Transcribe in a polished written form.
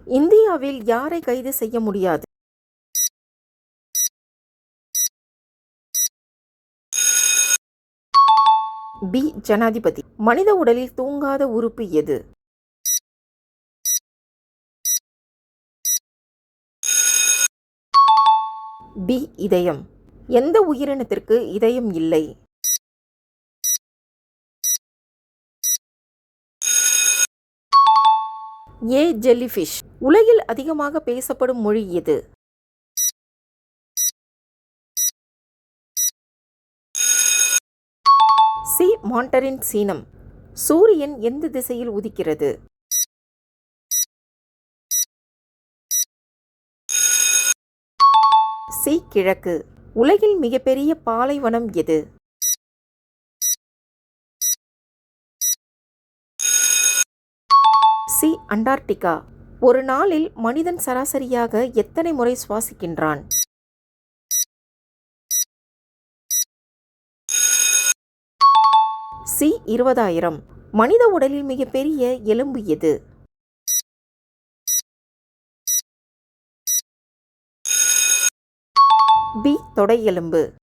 இந்தியாவில் யாரை கைது செய்ய முடியாது? பி. ஜனாதிபதி. மனித உடலில் தூங்காத உறுப்பு எது? பி. இதயம். எந்த உயிரினத்திற்கு இதயம் இல்லை? ஏ. ஜெல்லிஃபிஷ். உலகில் அதிகமாக பேசப்படும் மொழி எது? சி. மாண்டரின் சீனம். சூரியன் எந்த திசையில் உதிக்கிறது? சி. கிழக்கு. உலகில் மிகப்பெரிய பாலைவனம் எது? சி. அண்டார்டிகா. ஒரு நாளில் மனிதன் சராசரியாக எத்தனை முறை சுவாசிக்கின்றான்? சி. 20,000. மனித உடலில் மிகப்பெரிய எலும்பு எது? பி. தொடை எலும்பு.